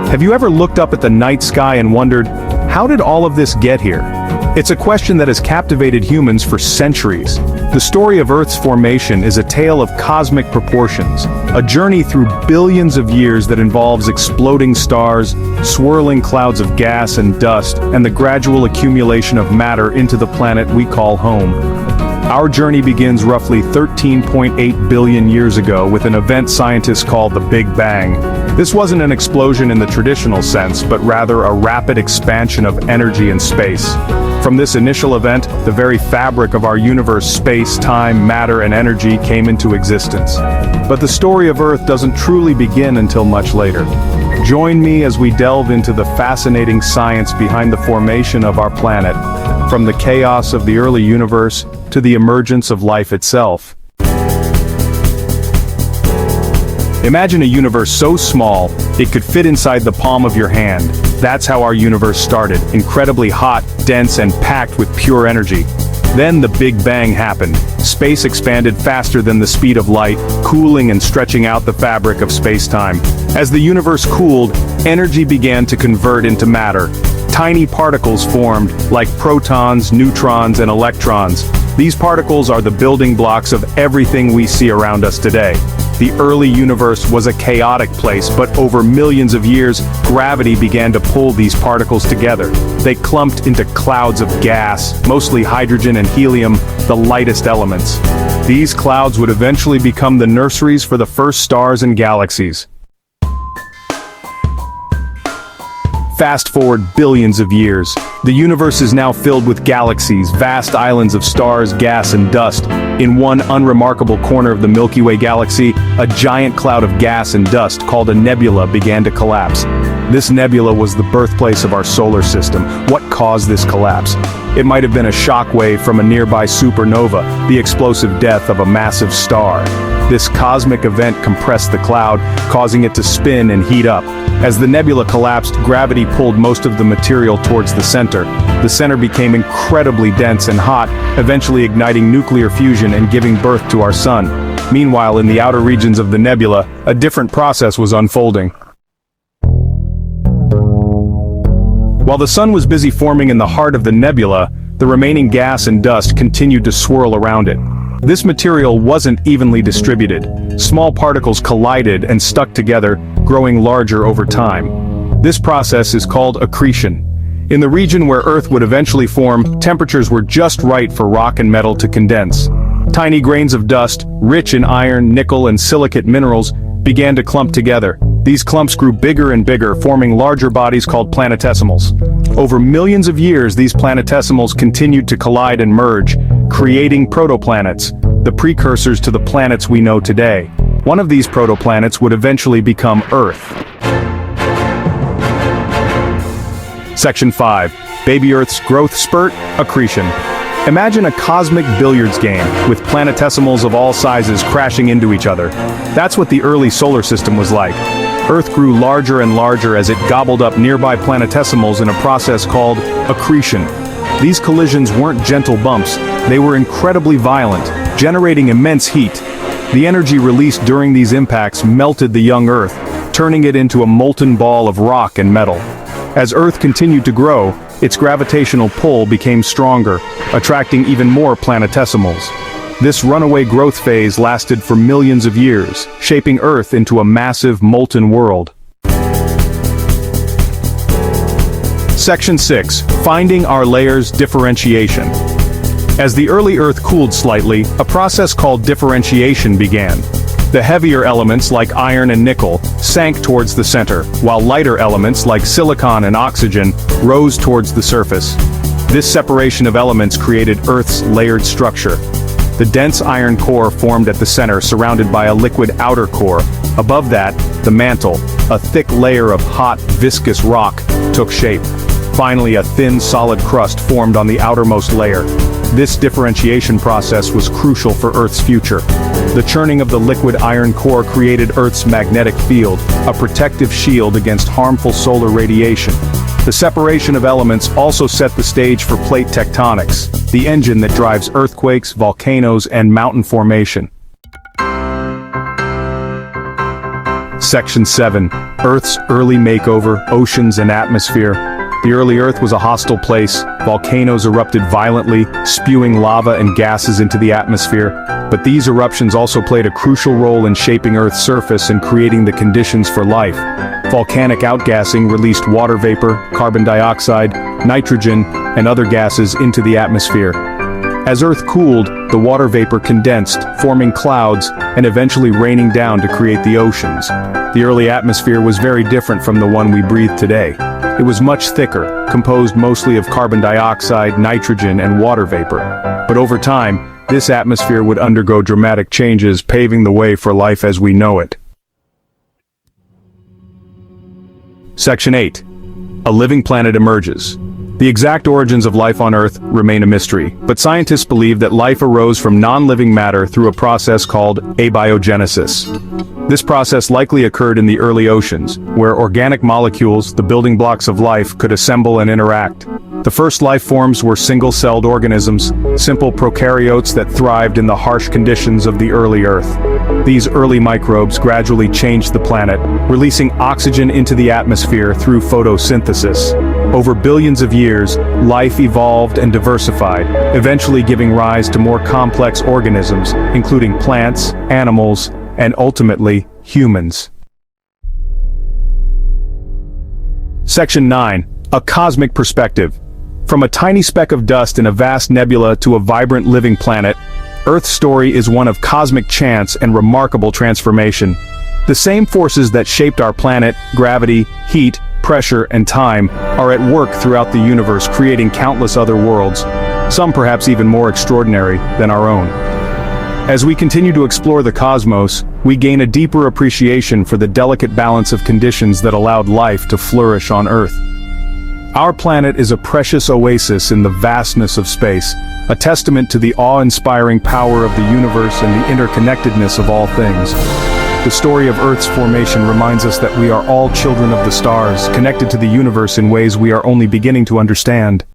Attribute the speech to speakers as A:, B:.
A: Have you ever looked up at the night sky and wondered, how did all of this get here? It's a question that has captivated humans for centuries. The story of Earth's formation is a tale of cosmic proportions, a journey through billions of years that involves exploding stars, swirling clouds of gas and dust, and the gradual accumulation of matter into the planet we call home. Our journey begins roughly 13.8 billion years ago with an event scientists call the Big Bang. This wasn't an explosion in the traditional sense, but rather a rapid expansion of energy and space. From this initial event, the very fabric of our universe, space, time, matter, and energy came into existence. But the story of Earth doesn't truly begin until much later. Join me as we delve into the fascinating science behind the formation of our planet, from the chaos of the early universe to the emergence of life itself. Imagine a universe so small, it could fit inside the palm of your hand. That's how our universe started, incredibly hot, dense, and packed with pure energy. Then the Big Bang happened. Space expanded faster than the speed of light, cooling and stretching out the fabric of space-time. As the universe cooled, energy began to convert into matter. Tiny particles formed, like protons, neutrons, and electrons. These particles are the building blocks of everything we see around us today. The early universe was a chaotic place, but over millions of years, gravity began to pull these particles together. They clumped into clouds of gas, mostly hydrogen and helium, the lightest elements. These clouds would eventually become the nurseries for the first stars and galaxies. Fast forward billions of years. The universe is now filled with galaxies, vast islands of stars, gas, and dust. In one unremarkable corner of the Milky Way galaxy, a giant cloud of gas and dust called a nebula began to collapse. This nebula was the birthplace of our solar system. What caused this collapse? It might have been a shock wave from a nearby supernova, the explosive death of a massive star. This cosmic event compressed the cloud, causing it to spin and heat up. As the nebula collapsed, gravity pulled most of the material towards the center. The center became incredibly dense and hot, eventually igniting nuclear fusion and giving birth to our sun. Meanwhile, in the outer regions of the nebula, a different process was unfolding. While the sun was busy forming in the heart of the nebula, the remaining gas and dust continued to swirl around it. This material wasn't evenly distributed. Small particles collided and stuck together, growing larger over time. This process is called accretion. In the region where Earth would eventually form, temperatures were just right for rock and metal to condense. Tiny grains of dust, rich in iron, nickel, and silicate minerals, began to clump together. These clumps grew bigger and bigger, forming larger bodies called planetesimals. Over millions of years, these planetesimals continued to collide and merge, creating protoplanets, the precursors to the planets we know today. One of these protoplanets would eventually become Earth. Section 5. Baby Earth's growth spurt, accretion. Imagine a cosmic billiards game, with planetesimals of all sizes crashing into each other. That's what the early solar system was like. Earth grew larger and larger as it gobbled up nearby planetesimals in a process called accretion. These collisions weren't gentle bumps, they were incredibly violent, generating immense heat. The energy released during these impacts melted the young Earth, turning it into a molten ball of rock and metal. As Earth continued to grow, its gravitational pull became stronger, attracting even more planetesimals. This runaway growth phase lasted for millions of years, shaping Earth into a massive molten world. Section 6. Finding our layers, differentiation. As the early Earth cooled slightly, a process called differentiation began. The heavier elements like iron and nickel sank towards the center, while lighter elements like silicon and oxygen rose towards the surface. This separation of elements created Earth's layered structure. The dense iron core formed at the center, surrounded by a liquid outer core. Above that, the mantle, a thick layer of hot, viscous rock, took shape. Finally, a thin, solid crust formed on the outermost layer. This differentiation process was crucial for Earth's future. The churning of the liquid iron core created Earth's magnetic field, a protective shield against harmful solar radiation. The separation of elements also set the stage for plate tectonics, the engine that drives earthquakes, volcanoes, and mountain formation. Section 7. Earth's early makeover, oceans and atmosphere. The early Earth was a hostile place. Volcanoes erupted violently, spewing lava and gases into the atmosphere. But these eruptions also played a crucial role in shaping Earth's surface and creating the conditions for life. Volcanic outgassing released water vapor, carbon dioxide, nitrogen, and other gases into the atmosphere. As Earth cooled, the water vapor condensed, forming clouds, and eventually raining down to create the oceans. The early atmosphere was very different from the one we breathe today. It was much thicker, composed mostly of carbon dioxide, nitrogen, and water vapor. But over time, this atmosphere would undergo dramatic changes, paving the way for life as we know it. Section 8. A living planet emerges. The exact origins of life on Earth remain a mystery, but scientists believe that life arose from non-living matter through a process called abiogenesis. This process likely occurred in the early oceans, where organic molecules, the building blocks of life, could assemble and interact. The first life forms were single-celled organisms, simple prokaryotes that thrived in the harsh conditions of the early Earth. These early microbes gradually changed the planet, releasing oxygen into the atmosphere through photosynthesis. Over billions of years, life evolved and diversified, eventually giving rise to more complex organisms, including plants, animals, and ultimately, humans. Section 9. A cosmic perspective. From a tiny speck of dust in a vast nebula to a vibrant living planet, Earth's story is one of cosmic chance and remarkable transformation. The same forces that shaped our planet, gravity, heat, pressure, and time, are at work throughout the universe, creating countless other worlds, some perhaps even more extraordinary than our own. As we continue to explore the cosmos, we gain a deeper appreciation for the delicate balance of conditions that allowed life to flourish on Earth. Our planet is a precious oasis in the vastness of space, a testament to the awe-inspiring power of the universe and the interconnectedness of all things. The story of Earth's formation reminds us that we are all children of the stars, connected to the universe in ways we are only beginning to understand.